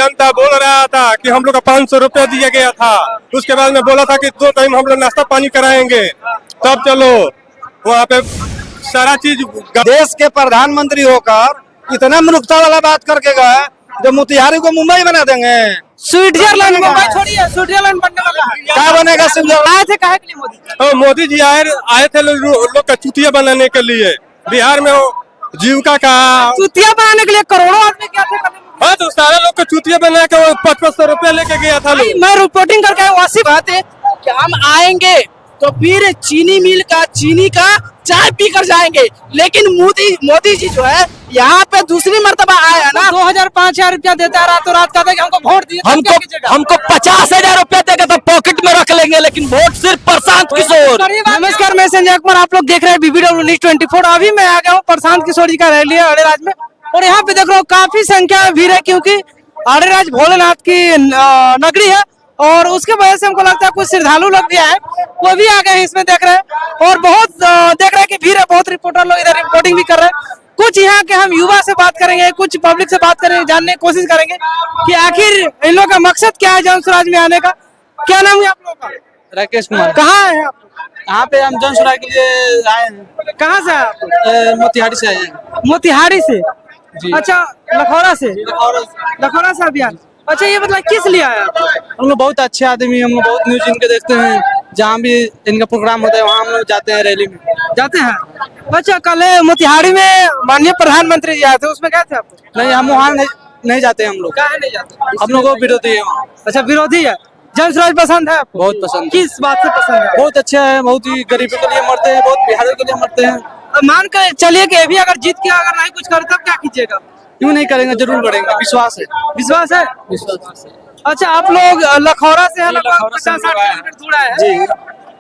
जनता बोल रहा था कि हम लोग का 500 रुपया दिया गया था, उसके बाद में बोला था कि 2 टाइम हम लोग नाश्ता पानी कराएंगे, तब चलो वहाँ पे सारा चीज। देश के प्रधानमंत्री होकर इतना मूर्खता वाला बात करके गए, जो मोतिहारी को मुंबई बना देंगे। स्विट्जरलैंड मुंबई छोड़िए, स्विट्जरलैंड बनने वाला है। क्या बनेगा स्विट्जरलैंड? आए थे काहे के लिए मोदी? मोदी जी आए थे लोग का चुतिया बनाने के लिए। बिहार में वो जीविका का चुतिया बनाने के लिए करोड़ों आदमी क्या थे करने? हाँ, तो सारे लोग को चुतिया बना के वो 500 रुपया लेके गया था लोग। मैं रिपोर्टिंग करके वैसी बात है कि हम आएंगे तो फिर चीनी मिल का चीनी का चाय पी कर जाएंगे, लेकिन मोदी जी जो है यहाँ पे दूसरी मर्तबा आए हैं ना, 2000-5000 रुपया देता है, रातों रात कहते हैं कि हमको वोट दिए। हमको 50,000 रुपया देगा तो पॉकेट में रख लेंगे, लेकिन वोट सिर्फ प्रशांत किशोर। नमस्कार, मैं संजय कुमार, आप लोग देख रहे हैं BBW News 24। अभी मैं आ गया हूँ प्रशांत किशोर जी का रैली है अरेराज में, और यहाँ पे देख रहा हूँ काफी संख्या में भीड़ है, क्योंकि अरेराज भोलेनाथ की नगरी है, और उसके वजह से हमको लगता है कुछ श्रद्धालु लोग भी आए, वो भी आ गए हैं इसमें देख रहे हैं, और बहुत देख रहे हैं कि भीड़ है, बहुत रिपोर्टर लोग इधर रिपोर्टिंग भी कर रहे हैं। कुछ यहाँ के हम युवा से बात करेंगे, कुछ पब्लिक से बात करेंगे, जानने की कोशिश करेंगे कि आखिर इन लोगों का मकसद क्या है जन स्वराज में आने का। क्या नाम है आप लोगों का? राकेश कुमार। कहाँ आए हैं आप? यहाँ पे हम जन स्वराज के लिए आए हैं। कहाँ से आए आप? मोतिहारी से आए हैं। मोतिहारी से? जी। अच्छा, लखौरा से? लखौरा से अभियान। अच्छा, ये मतलब किस लिए आया आप? हम लोग बहुत अच्छे आदमी, हम लोग बहुत न्यूज इनके देखते हैं, जहाँ भी इनका प्रोग्राम होता है वहाँ हम लोग जाते हैं, रैली में जाते हैं। अच्छा, कल मोतिहारी में माननीय प्रधानमंत्री जी आए थे, उसमें गए थे आप? नहीं, हम वहाँ नहीं जाते हैं। हम लोग काहे नहीं जाते? हम लोग को विरोधी है वहाँ। अच्छा, विरोधी है। जन स्वराज पसंद है आपको? बहुत पसंद है। किस बात से पसंद है? बहुत अच्छा है, बहुत ही गरीबों के लिए मरते हैं, बहुत बिहारियों के लिए मरते हैं। अब मान कर चलिए कि अभी अगर जीत के अगर नहीं कुछ करे तब क्या कीजिएगा? क्यों नहीं करेंगे, जरूर करेंगे, विश्वास है। विश्वास है? विश्वास है। अच्छा, आप लोग लखौरा से हैं, लगभग लखौरा से 50-60 आए हैं। किलोमीटर दूर आए हैं। जी।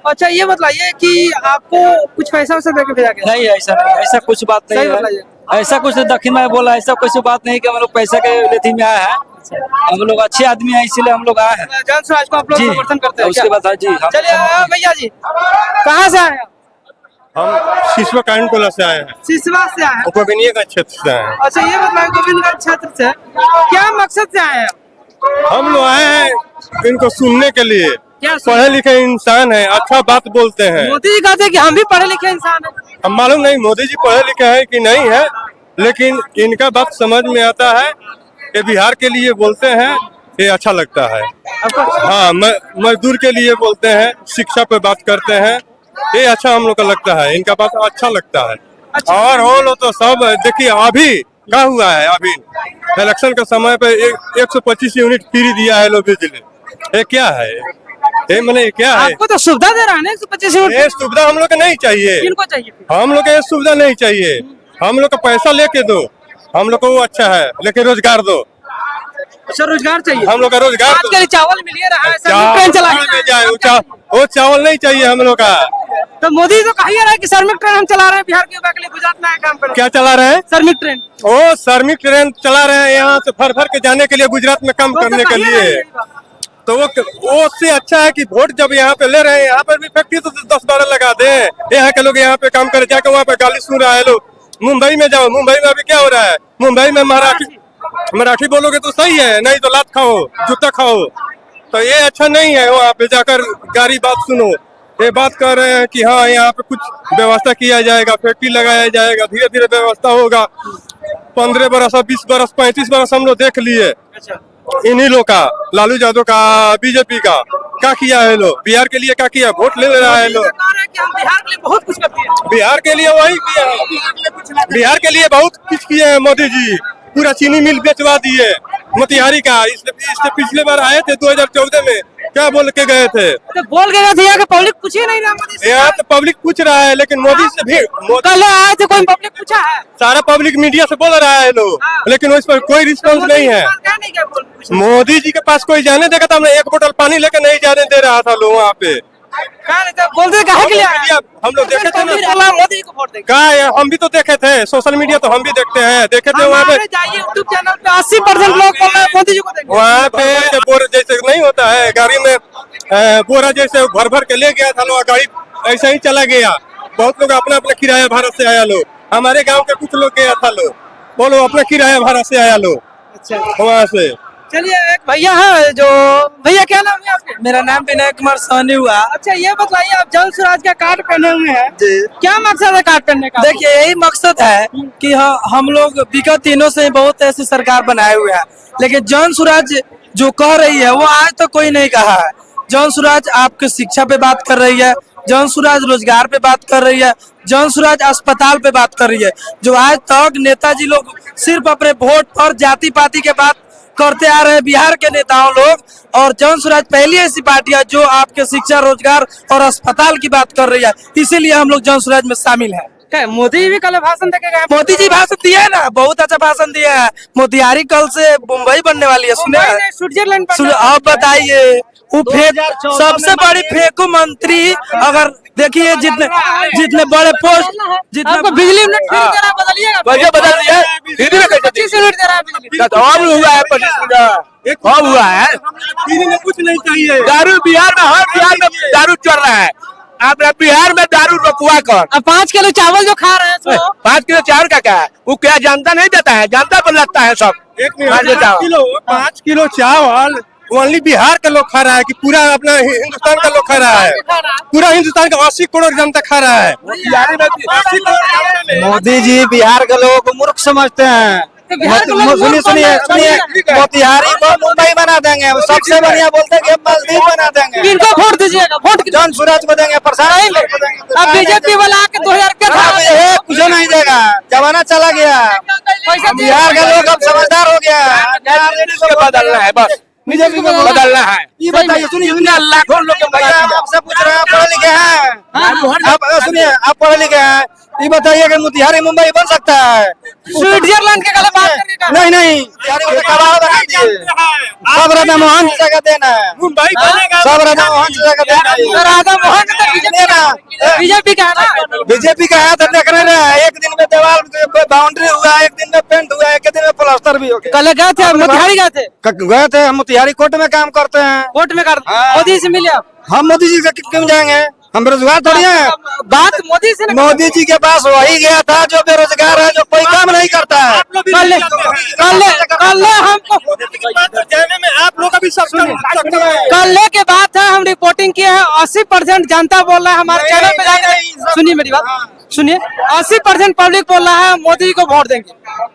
अच्छा, ये बताइए कि आपको कुछ पैसा वैसा देके भेजा गया? नहीं, ऐसा कुछ बात सही नहीं बताइए। है। ऐसा कुछ दक्षिण में बोला, ऐसा कुछ बात नहीं कि हम लोग पैसा के लेती में आए हैं। हम लोग अच्छे आदमी हैं, इसीलिए हम लोग आए हैं। जन स्वराज को आप लोग जी। समर्थन करते हैं उसके क्या? बाद जी चलिए भैया जी, कहाँ से आए हैं? हम सिसवा कानकोला से आए हैं, सिसवा से आए हैं। गोविंदगंज क्षेत्र से आए हैं। अच्छा, ये बताइए गोविंदगंज क्षेत्र से क्या मकसद से आए हैं? हम लोग आए हैं इनको सुनने के लिए। क्या सुनने? पढ़े लिखे इंसान है, अच्छा बात बोलते हैं। मोदी जी कहते हैं कि हम भी पढ़े लिखे इंसान हैं। हम मालूम नहीं मोदी जी पढ़े लिखे हैं कि नहीं है, लेकिन इनका बात समझ में आता है। ये बिहार के लिए बोलते हैं, ये अच्छा लगता है। हाँ, मजदूर के लिए बोलते हैं, शिक्षा पे बात करते हैं, ये अच्छा हम लोग का लगता है। इनका बात अच्छा लगता है। और वो लोग तो सब देखिए, अभी क्या हुआ है, अभी इलेक्शन के समय पे 125 यूनिट फ्री दिया है लोग बिजली। ये क्या है? ये मैंने क्या है? आपको तो सुविधा दे रहा है ना 125 यूनिट। ये सुविधा हम लोग को नहीं चाहिए। किनको चाहिए? हम लोग को ये सुविधा नहीं चाहिए। हम लोग को पैसा लेके दो, हम लोग को वो अच्छा है, लेकिन रोजगार दो। अच्छा, रोजगार चाहिए। हम लोग का रोजगार दो। आजकल चावल मिल ही रहा है, सब चावल ट्रेन चला में जाए, वो चावल नहीं चाहिए हम लोग का। तो मोदी तो कही रहा है कि श्रमिक ट्रेन हम चला रहे हैं बिहार के युवा के लिए, गुजरात में आए काम करें। क्या चला रहे हैं? श्रमिक ट्रेन। वो श्रमिक ट्रेन चला रहे हैं यहाँ से भर भर के जाने के लिए, गुजरात में काम करने के लिए। तो वो उससे अच्छा है कि वोट जब यहाँ पे ले रहे हैं, यहाँ पर भी फैक्ट्री तो 10-12 लगा दे। यहाँ के लोग यहाँ पे काम करे, जाके वहाँ पे गाली सुन रहा है लोग। मुंबई में जाओ, मुंबई में अभी क्या हो रहा है? मुंबई में मराठी बोलोगे तो सही है, नहीं तो लात खाओ, जूता खाओ। तो ये अच्छा नहीं है। वहाँ पे जाकर गारी बात सुनो। ये बात कर रहे हैं कि हाँ, यहाँ पे कुछ व्यवस्था किया जाएगा, फैक्ट्री लगाया जाएगा, धीरे धीरे व्यवस्था होगा। 15 बरस, 20 बरस, 35 बरस हम लोग देख लिए इन्हीं लोग का, लालू यादव का, बीजेपी का। क्या किया है लोग? बिहार के लिए क्या किया? वोट ले रहा है लोग। बिहार के लिए बहुत कुछ करते हैं। बिहार के लिए वही किया है, बिहार के लिए बहुत कुछ किए हैं मोदी जी। पूरा चीनी मिल बेचवा दिए मोतिहारी का। इससे पिछले बार आए थे 2014 में, क्या बोल के गए थे? तो बोल के गए थे यहाँ के पब्लिक पूछ ही नहीं रहा मोदी से। यहाँ तो पब्लिक पूछ रहा है, लेकिन मोदी से भी कल आए थे, कोई पब्लिक पूछा है? सारा पब्लिक मीडिया से बोल रहा है लोग, लेकिन उस पर कोई रिस्पॉन्स नहीं है। मोदी जी के पास कोई जाने देगा तो हमने 1 बोतल पानी लेकर नहीं जाने दे रहा था लोग वहाँ पे। बोलते काहे के लिए आए? हम लोग देखे थे ना, मोदी को वोट देंगे। कहा है, हम भी तो देखे थे, सोशल मीडिया तो हम भी देखते हैं, देखे थे वहाँ पे। जाइए यूट्यूब चैनल पे 80% लोग बोल रहे हैं मोदी जी को देंगे। वहाँ पे बोरा जैसे नहीं होता है, गाड़ी में बोरा जैसे भर भर के ले गया था लोग, गाड़ी ऐसा ही चला गया। बहुत लोग अपना अपना किराया भाड़ा से आया लोग। हमारे गाँव के कुछ लोग गया था लोग, बोलो अपना किराया भाड़ा से आया लोग। अच्छा, वहाँ से चलिए एक भैया है जो भैया क्या नाम है आपके? मेरा नाम विनय कुमार सोनी हुआ। अच्छा ये बताइए आप जन स्वराज का कार्ड पहने हुए हैं जी। क्या मकसद है कार्ड पहनने का? देखिए यही मकसद है कि हम लोग विगत दिनों से बहुत ऐसी सरकार बनाए हुए हैं, लेकिन जन स्वराज जो कह रही है वो आज तक कोई नहीं कहा है। जन स्वराज आपके शिक्षा पे बात कर रही है, जन स्वराज रोजगार पे बात कर रही है, जन स्वराज अस्पताल पे बात कर रही है। जो आज तक नेताजी लोग सिर्फ अपने वोट पर जाति पाति के बात करते आ रहे हैं बिहार के नेताओं लोग, और जन स्वराज पहली ऐसी पार्टी है जो आपके शिक्षा रोजगार और अस्पताल की बात कर रही है, इसीलिए हम लोग जन स्वराज में शामिल है। क्या मोदी जी भी कल भाषण देके गए? मोदी जी भाषण दिए है ना, बहुत अच्छा भाषण दिए है। मोतिहारी कल से मुंबई बनने वाली है, सुने हैं? स्विट्जरलैंड आप बताइए, वो फेक सबसे बड़ी फेकू मंत्री, अगर देखिए जितने बड़े पोस्ट आपको बिजली यूनिट फ्री दे रहा है, बदलिएगा बदल दिया 25 यूनिट दे रहा है बिजली। हुआ है 25 हुआ है। कुछ नहीं चाहिए। दारू बिहार में, हर बिहार में दारू चल रहा है। आप बिहार में दारू रोकवा कर अब 5 किलो चावल जो खा रहे हैं तो 5 किलो चावल का क्या है? वो क्या जनता नहीं देता है? जनता पर लगता है सब। 5 किलो चावल ओनली बिहार का लोग खा रहा है कि पूरा अपना हिंदुस्तान का लोग खा रहा है? पूरा हिंदुस्तान का 80 करोड़ जनता खा रहा है। मोदी जी बिहार के लोगों को मूर्ख समझते हैं। सुनिए मोतिहारी को मुंबई बना देंगे, सबसे बढ़िया बोलते हैं कि हम मालदीव बना देंगे। इनको वोट दीजिएगा, वोट जन स्वराज को देंगे, प्रसाद अब बीजेपी वाला आके 2000 रुपया कुछ नहीं देगा, जमाना चला गया। बिहार के लोग अब समझदार हो गया, बदलना है बस, बीजेपी को बदलना है। ये बताइए, सुनिए लाखों लोग भैया हम आपसे पूछ रहे हैं, पढ़े लिखे हैं आप? सुनिए आप पढ़े लिखे हैं, ये बताइए कि मोतिहारी मुंबई बन सकता है? स्विट्जरलैंड के गले बात करने का नहीं मोतिहारी को कबाड़ बना दिए। सब राधा मोहन जी का देना है, मुंबई बनेगा। सब राधा मोहन जी का देना है। राधा मोहन जी तो बीजेपी का है ना? बीजेपी का है तो देखने रहे, एक दिन में दीवार बाउंड्री हुआ, एक दिन में पेंट हुआ, एक दिन में प्लास्टर भी हो गया। कल गए थे मोतिहारी गए थे? गए थे, हम मोतिहारी कोर्ट में काम करते हैं। वोट में कर हाँ। मोदी से मिले आप? हम मोदी जी से क्यों जाएंगे? हम बेरोजगार थोड़ी हैं। बात मोदी से ना मोदी जी के पास वही गया था जो बेरोजगार है, जो कोई काम नहीं करता है। कल हमको जाने में आप लोग अभी सब कल के बात है, हम रिपोर्टिंग किए हैं। 80% जनता बोल रहा है हमारे चैनल पे जाकर, सुनिए मेरी बात सुनिए, 80% पब्लिक बोल रहा है मोदी जी को वोट देंगे।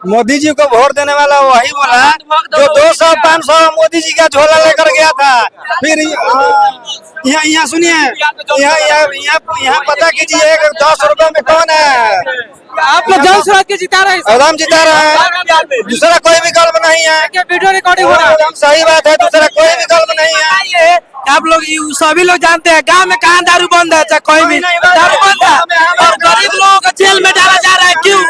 मोदी जी को वोट देने वाला वही बोला जो 200-500 मोदी जी का झोला लेकर गया था। फिर यहाँ सुनिए, यहाँ पता कीजिए 10 रुपए में कौन है? आप लोग जन स्वराज के जिता रहे हैं? एकदम जिता रहा है, दूसरा कोई विकल्प नहीं है। क्या वीडियो रिकॉर्डिंग हो रहा है? एकदम सही बात है, दूसरा कोई विकल्प नहीं है। आप लोग सभी लोग जानते हैं गांव में कहाँ दारू बंद है, चाहे कोई भी दारू बंद है, और गरीब लोगों को जेल में डाला जा रहा है। क्यों?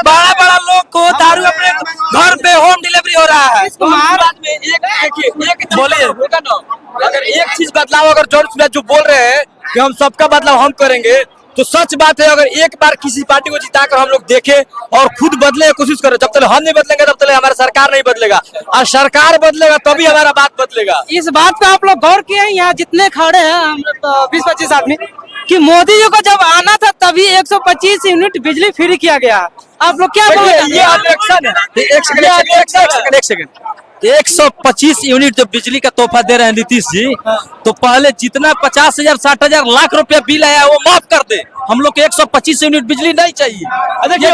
बड़ा बड़ा लोग को दारू अपने घर पे होम डिलीवरी हो रहा है। बोलिए, अगर एक चीज बदलाव, अगर जन स्वराज जो बोल रहे हैं कि हम सबका बदलाव हम करेंगे, तो सच बात है। अगर एक बार किसी पार्टी को जिताकर हम लोग देखें और खुद बदलने की कोशिश करें, जब तक हम नहीं बदलेंगे तब तक हमारा सरकार नहीं बदलेगा, और सरकार बदलेगा तभी हमारा बात बदलेगा। इस बात पे आप लोग गौर किए हैं? यहाँ जितने खड़े हैं हम 20-25 आदमी, कि मोदी जी को जब आना था तभी 125 यूनिट बिजली फ्री किया गया। आप लोग क्या बोलेंगे? ये इलेक्शन है, एक सेकंड 125 यूनिट जो बिजली का तोहफा दे रहे हैं नीतीश जी, तो पहले जितना 50,000 60,000 लाख रुपया बिल आया वो माफ कर दे। हम लोग को 125 यूनिट बिजली नहीं चाहिए। ये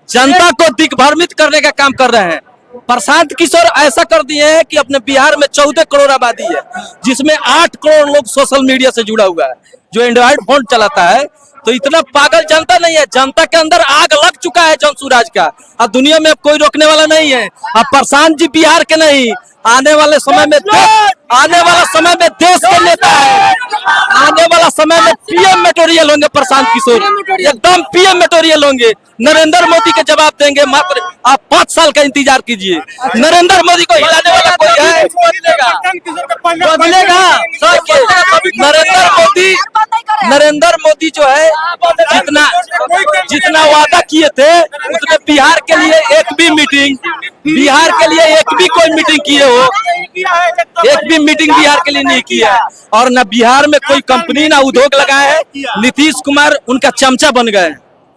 जनता को दिग्भ्रमित करने का काम कर रहे हैं। प्रशांत किशोर ऐसा कर दिए हैं कि अपने बिहार में 14 करोड़ आबादी है, जिसमें 8 करोड़ लोग सोशल मीडिया से जुड़ा हुआ है, जो एंड्रॉइड फोन चलाता है। तो इतना पागल जनता नहीं है, जनता के अंदर आग लग चुका है जन स्वराज का, और दुनिया में अब कोई रोकने वाला नहीं है। अब प्रशांत जी बिहार के नहीं, आने वाले समय में देश के नेता है। आने वाला समय में पीएम मेटोरियल होंगे प्रशांत किशोर, एकदम पीएम मेटोरियल होंगे। नरेंद्र मोदी के जवाब देंगे। मात्र आप 5 साल का इंतजार कीजिए, नरेंद्र मोदी को हिलाने वाला कोई है? बदलेगा नरेंद्र मोदी जो है, जितना वादा किए थे उतने बिहार के लिए एक भी कोई मीटिंग किए हो, एक भी मीटिंग बिहार के लिए नहीं किया, और न बिहार में कोई कंपनी ना उद्योग लगाए है। नीतीश कुमार उनका चमचा बन गए,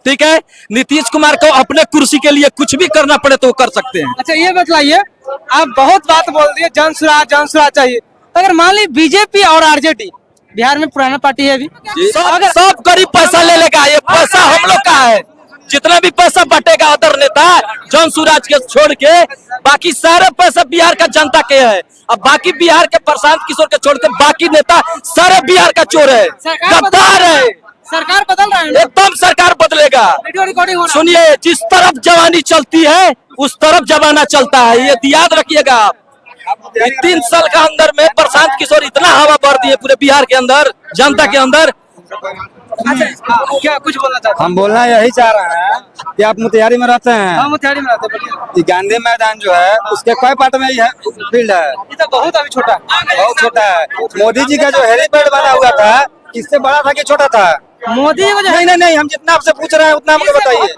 ठीक है। नीतीश कुमार को अपने कुर्सी के लिए कुछ भी करना पड़े तो वो कर सकते हैं। अच्छा ये बताइए, आप बहुत बात बोल दिए, जन सुराज चाहिए। अगर मान ली बीजेपी और आरजेडी, बिहार में पुराना पार्टी है अभी, अगर सब गरीब पैसा ले लेगा, ये पैसा हम लोग का है। जितना भी पैसा बटेगा अदर नेता जन सुराज के छोड़ के, बाकी सारे पैसा बिहार का जनता के है। अब बाकी बिहार के प्रशांत किशोर के छोड़ के बाकी नेता सारे बिहार का चोर है, गद्दार है। सरकार बदल रहा है ना? एकदम सरकार बदलेगा। वीडियो रिकॉर्डिंग हो रहा है। सुनिए, जिस तरफ जवानी चलती है उस तरफ जमाना चलता है, ये याद रखिएगा आप। 3 साल का अंदर में प्रशांत किशोर इतना हवा भर दिए पूरे बिहार के अंदर, जनता के अंदर। अच्छा, क्या कुछ बोलना चाहते हम बोलना यही चाह रहे हैं कि आप मोतिहारी में रहते हैं। हैं? मोतिहारी में रहते हैं। ये गांधी मैदान जो है उसके कई पार्ट में है फील्ड है, ये तो बहुत अभी छोटा है। बहुत छोटा है। मोदी जी का जो हेलीपैड बना हुआ था, इससे बड़ा था कि छोटा था? मोदी जी को जो नहीं नहीं नहीं, हम जितना आपसे पूछ रहे हैं उतना हमको बताइए।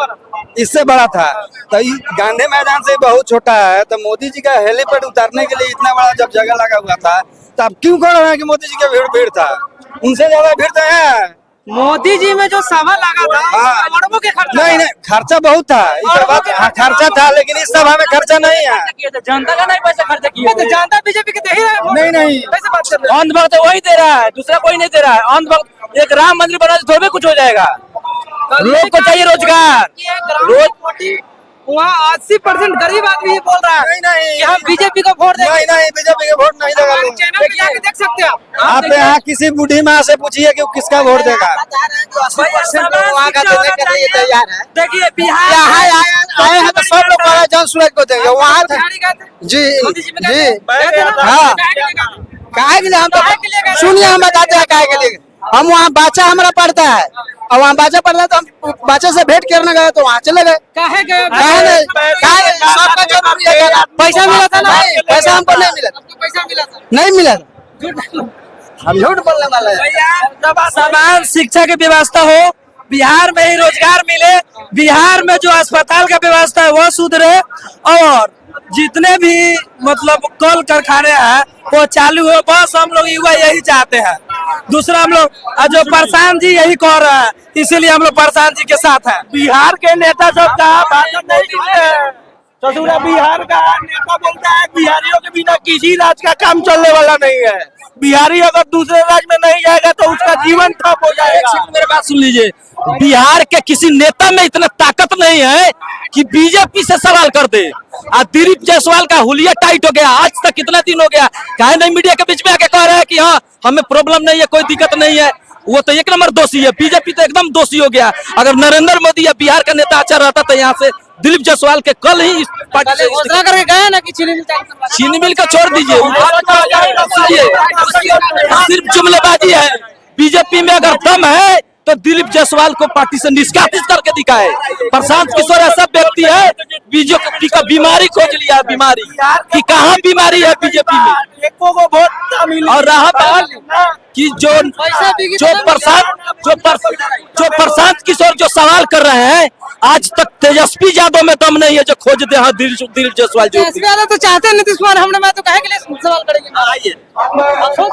इससे बड़ा था तो ये गांधी मैदान से बहुत छोटा है। तो मोदी जी का हेलीपैड उतारने के लिए इतना बड़ा जब जगह लगा हुआ था, तो आप क्यों कह रहे हैं कि मोदी जी का भीड़ था? उनसे ज्यादा भीड़ तो है। मोदी जी में जो सभा लगा था, हाँ। करोड़ों के खर्चा नहीं नहीं, खर्चा बहुत था, इस बात हाँ, खर्चा था, लेकिन इस सभा में खर्चा नहीं है। जनता का नहीं पैसा खर्चा किया। तो जानता बीजेपी के दे ही रहे हैं। नहीं नहीं, कैसे बात कर रहे हैं? अंधभक्त तो वही दे रहा है, दूसरा कोई नहीं दे रहा है। अंधभक्त एक राम मंदिर बना तो थोड़ी कुछ हो जाएगा। लोग को चाहिए रोजगार। रोज वहाँ 80% गरीब आदमी ये बोल रहा है नहीं नहीं, कि हम बीजेपी को वोट देंगे। नहीं नहीं, बीजेपी के वोट नहीं देगा लोग। चैनल पे जाके देख सकते हैं आप यहाँ किसी बूढ़ी माँ से पूछिए कि वो किसका वोट देगा। वहाँ का देने के लिए तैयार है। देखिए बिहार आए हैं तो सब लोग कह रहे हैं जन सुराज को देंगे। वहाँ जी जी हाँ, काहे के लिए हम तो सुनिए, हम बताते हैं काहे के लिए। हम वहाँ बच्चा हमारा पढ़ता है, और वहाँ बच्चा पढ़ता है तो हम बच्चे से भेंट करने गए तो वहाँ चले गए। काहे गए? काहे नहीं, सबका जरूरी है। पैसा मिला था ना? पैसा हमको नहीं मिला, पैसा मिला था? नहीं मिला। हम झूठ बोलने वाले हैं। समान शिक्षा की व्यवस्था हो, बिहार में ही रोजगार मिले, बिहार में जो अस्पताल का व्यवस्था है वो सुधरे, और जितने भी मतलब कल कारखाने हैं वो चालू हो। बस हम लोग युवा यही चाहते हैं। दूसरा हम लोग जो प्रशांत जी यही कह रहे हैं, इसीलिए हम लोग प्रशांत जी के साथ हैं। बिहार के नेता सब कहा भाषण नहीं सुनते हैं। ससुरा बिहार का नेता बोलता है बिहारियों के बिना किसी राज्य का काम चलने वाला नहीं है। बिहारी अगर दूसरे राज्य में नहीं जाएगा तो उसका जीवन ठप हो जाएगा। मेरे बात सुन लीजिए, बिहार के किसी नेता में इतना ताकत नहीं है कि बीजेपी से सवाल कर दे। दिलीप जायसवाल का हुलिया टाइट हो गया, आज तक कितना दिन हो गया, काहे नहीं मीडिया के बीच में आके कह रहे हैं कि हाँ हमें प्रॉब्लम नहीं है, कोई दिक्कत नहीं है। वो तो 1 नंबर दोषी है, बीजेपी तो एकदम दोषी हो गया। अगर नरेंद्र मोदी या बिहार का नेता अच्छा रहता तो यहाँ से दिलीप जायसवाल के कल ही पार्टी से घोषणा करके गए ना कि चीनी मिल का छोड़ दीजिए, सिर्फ जुमलेबाजी है। बीजेपी में अगर दम है तो दिलीप जायसवाल को पार्टी से निष्कासित करके दिखाए। प्रशांत किशोर ऐसा व्यक्ति है, बीजेपी का बीमारी खोज लिया, बीमारी कि कहाँ बीमारी है बीजेपी में। और रहा बात कि जो प्रशांत किशोर जो सवाल कर रहे हैं, आज तक तेजस्वी यादव में दम नहीं है जो खोज दे। हाँ, दिलीप जायसवाल जो तो चाहते हैं नीतीश कुमार, हमने मैं तो कहे के लिए सवाल करेंगे।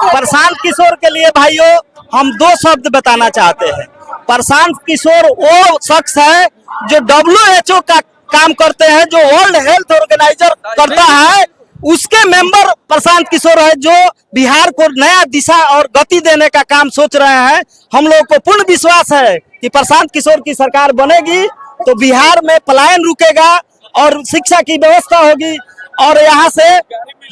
प्रशांत किशोर के लिए भाइयों हम 2 शब्द बताना चाहते हैं। प्रशांत किशोर वो शख्स है जो WHO का काम करते हैं, जो वर्ल्ड हेल्थ ऑर्गेनाइजर करता है, उसके मेंबर प्रशांत किशोर है, जो बिहार को नया दिशा और गति देने का काम सोच रहे हैं। हम लोगों को पूर्ण विश्वास है कि प्रशांत किशोर की सरकार बनेगी तो बिहार में पलायन रुकेगा और शिक्षा की व्यवस्था होगी। और यहाँ से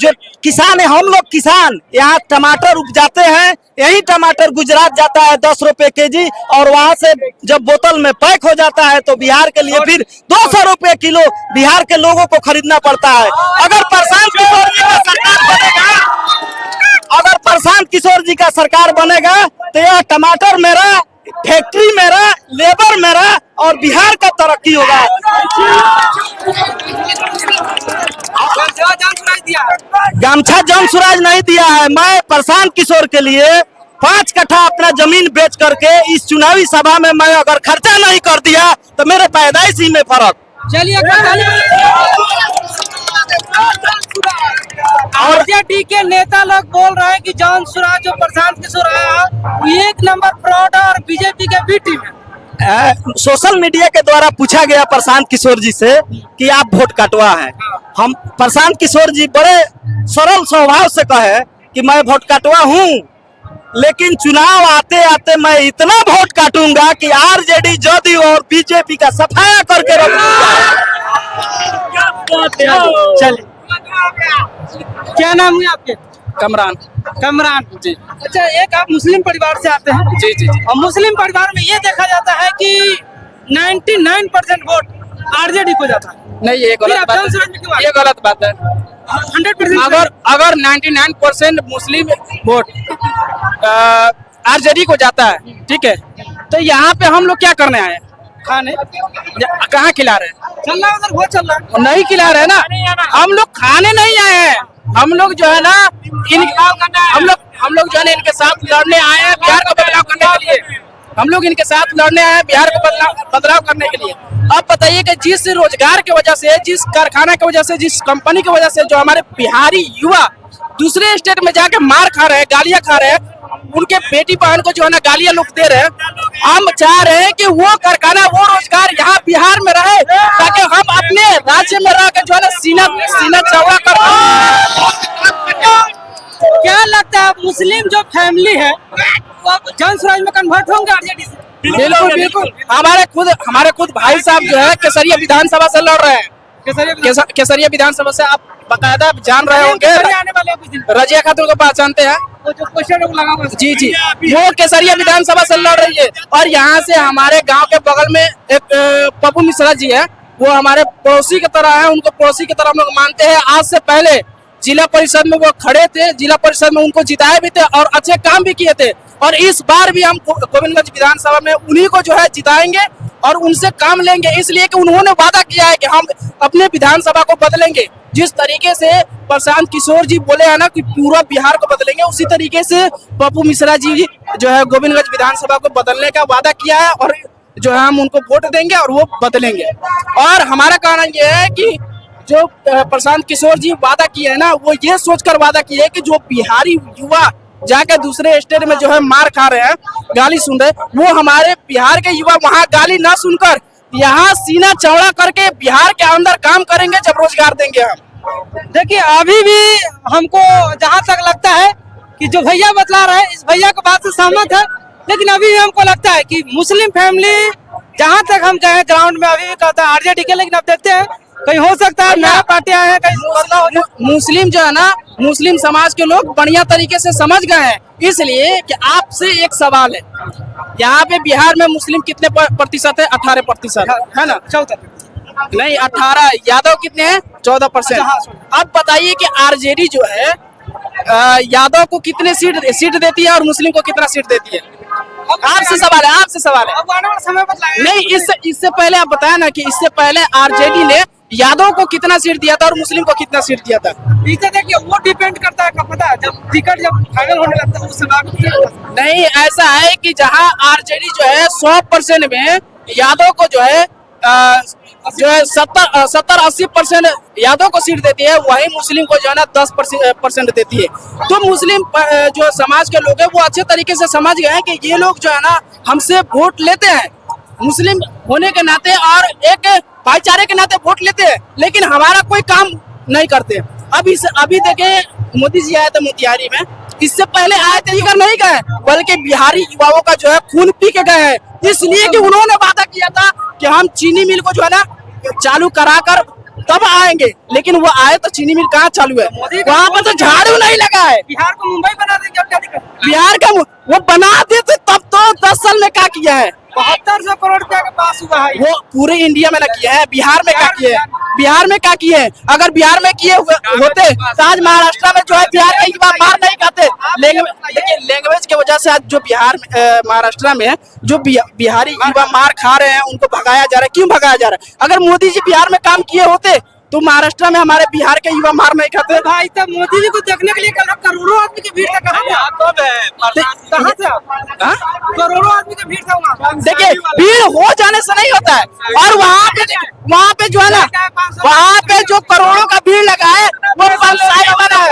जो किसान है, हम लोग किसान यहाँ टमाटर उपजाते हैं, यही टमाटर गुजरात जाता है 10 रुपए केजी, और वहाँ से जब बोतल में पैक हो जाता है तो बिहार के लिए फिर 200 रुपए किलो बिहार के लोगों को खरीदना पड़ता है। अगर प्रशांत किशोर जी का सरकार बनेगा, अगर प्रशांत किशोर जी का सरकार बनेगा तो यह टमाटर मेरा, फैक्ट्री मेरा, लेबर मेरा और बिहार का तरक्की होगा। गमछा जन सुराज नहीं दिया है। मैं प्रशांत किशोर के लिए 5 कट्ठा अपना जमीन बेच करके इस चुनावी सभा में मैं अगर खर्चा नहीं कर दिया तो मेरे पैदाइशी में फर्क। चलिए, आरजेडी के नेता लोग बोल रहे हैं कि जन सुराज जो प्रशांत किशोर है वो 1 नंबर फ्रॉड है और बीजेपी के बी टीम है। सोशल मीडिया के द्वारा पूछा गया प्रशांत किशोर जी से कि आप वोट कटवा है। हम प्रशांत किशोर जी बड़े सरल स्वभाव से कहे कि मैं वोट कटवा हूँ, लेकिन चुनाव आते आते मैं इतना वोट काटूंगा कि आरजेडी, जदयू और बीजेपी का सफाया करके रखूंगा। चलिए, क्या नाम हुए आपके? कमरान कमरान जी। अच्छा, एक आप मुस्लिम परिवार से आते हैं। जी जी जी। और मुस्लिम परिवार में ये देखा जाता है कि 99% वोट आरजेडी को जाता है। नहीं, ये फिर गलत आप बात जन समाज में क्यों है, आए? ये गलत बात है। 100% अगर 99% मुस्लिम वोट आरजेडी को जाता है, ठीक है, तो यहाँ पे हम लोग क्या करने आए हैं? खाने कहाँ खिला रहे हैं? चल रहा है उधर, वो चल रहा है। नहीं खिला रहे ना, हम लोग खाने नहीं आए हैं। हम लोग जो है ना हम लोग जो है ना इनके साथ लड़ने आए हैं, बिहार का बदलाव करने के लिए। हम लोग इनके साथ लड़ने आए हैं बिहार को बदलाव करने के लिए। अब बताइए कि जिस रोजगार की वजह से, जिस कारखाना की वजह से, जिस कंपनी की वजह से जो हमारे बिहारी युवा दूसरे स्टेट में जाके मार खा रहे हैं, गालियां खा रहे हैं, उनके बेटी बहन को जो है ना गालियां लोग दे रहे हैं, हम चाह रहे हैं कि वो कारखाना, वो रोजगार यहाँ बिहार में रहे, ताकि हम अपने राज्य में रह के जो है ना सीना चौड़ा कर। क्या लगता है मुस्लिम जो फैमिली है वो जन स्वराज में कन्वर्ट होंगे आरजेडी से? बिल्कुल बिल्कुल। हमारे खुद भाई साहब जो है केसरिया विधानसभा से लड़ रहे हैं। केसरिया विधानसभा से आप बकायदा जान रहे होंगे, आने वाले हैं कुछ दिन। रजिया खातून को पहचानते हैं? वो जो क्वेश्चन लगा हुआ है। जी जी, वो केसरिया विधानसभा से लड़ रही है। और यहाँ से हमारे गांव के बगल में एक पप्पू मिश्रा जी है, वो हमारे पड़ोसी की तरह है, उनको पड़ोसी की तरह हम लोग मानते हैं। आज से पहले जिला परिषद में वो खड़े थे, जिला परिषद में उनको जिताए भी थे और अच्छे काम भी किए थे। और इस बार भी हम गोविंदगंज विधानसभा में उन्हीं को जो है जिताएंगे और उनसे काम लेंगे, इसलिए कि उन्होंने वादा किया है कि हम अपने विधानसभा को बदलेंगे। जिस तरीके से प्रशांत किशोर जी बोले हैं ना कि पूरा बिहार को बदलेंगे, उसी तरीके से पप्पू मिश्रा जी जो है गोविंदगंज विधानसभा को बदलने का वादा किया है और जो है हम उनको वोट देंगे और वो बदलेंगे। और हमारा कहना ये है कि जो प्रशांत किशोर जी वादा किए है ना, वो ये सोचकर वादा किए है कि जो बिहारी युवा जाकर दूसरे स्टेट में जो है मार खा रहे हैं, गाली सुन रहे हैं, वो हमारे बिहार के युवा वहाँ गाली ना सुनकर यहाँ सीना चौड़ा करके बिहार के अंदर काम करेंगे जब रोजगार देंगे हम। देखिए, अभी भी हमको जहाँ तक लगता है कि जो भैया बतला रहे हैं, इस भैया की बात से सहमत है, लेकिन अभी भी हमको लगता है कि मुस्लिम फैमिली जहाँ तक हम जाए ग्राउंड में अभी भी कहता है आरजेडी के, लेकिन अब देखते हैं कहीं हो सकता है नया पार्टियां हैं, कहीं बदलाव हो जाए। मुस्लिम जो है ना, मुस्लिम समाज के लोग बढ़िया तरीके से समझ गए हैं। इसलिए कि आपसे एक सवाल है, यहाँ पे बिहार में मुस्लिम कितने प्रतिशत है? 18% है ना? 14 नहीं 18। यादव कितने हैं? 14%। अब बताइए कि आरजेडी जो है यादव को कितने सीट देती है और मुस्लिम को कितना सीट देती है? आपसे सवाल है, आपसे सवाल है। अब आने वाला समय बदलाएगा। नहीं, इससे पहले आप बताया ना कि इससे पहले आरजेडी ने यादव को कितना सीट दिया था और मुस्लिम को कितना सीट दिया था? इसे देखिए, वो डिपेंड करता है, कब पता है जब टिकट जब फाइनल होने लगता है उससे बाद। नहीं, ऐसा है कि जहां आरजेडी जो है 100% में यादव को जो है 70-80% यादव को सीट देती है, वही मुस्लिम को जो है ना 10% देती है। तो मुस्लिम जो समाज के लोग हैं वो अच्छे तरीके से समझ गए हैं कि ये लोग जो है ना हमसे वोट लेते हैं मुस्लिम होने के नाते और एक भाईचारे के नाते वोट लेते हैं, लेकिन हमारा कोई काम नहीं करते। अभी देखें, मोदी जी आए थे मोतिहारी में, इससे पहले आए थे इधर नहीं गए, बल्कि बिहारी युवाओं का जो है खून पी के गए हैं, इसलिए कि उन्होंने वादा किया था कि हम चीनी मिल को जो है ना चालू कराकर तब आएंगे, लेकिन वो आए तो चीनी मिल कहाँ चालू है? वहाँ पर तो झाड़ू नहीं लगा है। बिहार को मुंबई बना देंगे, अब क्या दिक्कत? बिहार का वो बना देते तब तो 10 साल में क्या किया है? 7200 करोड़ रुपया के पास हुआ है। वो पूरे इंडिया में ना किया है, बिहार में क्या किए हैं? बिहार में क्या किए हैं? अगर बिहार में किए होते तो आज महाराष्ट्र में जो है बिहार के युवा मार नहीं खाते। लेकिन लैंग्वेज की वजह से आज जो बिहार महाराष्ट्र में जो बिहारी युवा मार खा रहे हैं, उनको भगाया जा रहा है। क्यों भगाया जा रहा है? अगर मोदी जी बिहार में काम किए होते तो महाराष्ट्र में हमारे बिहार के युवा मार नहीं खाते। भाई, तब मोदी जी को देखने के लिए करोड़ों आदमी की भीड़ था। कहाँ से? करोड़ों आदमी की भीड़ था वहाँ। देखिए, भीड़ हो जाने से नहीं होता है, और वहाँ पे जो है ना, वहाँ पे जो करोड़ों का भीड़ लगा है वो पंचायत बना है।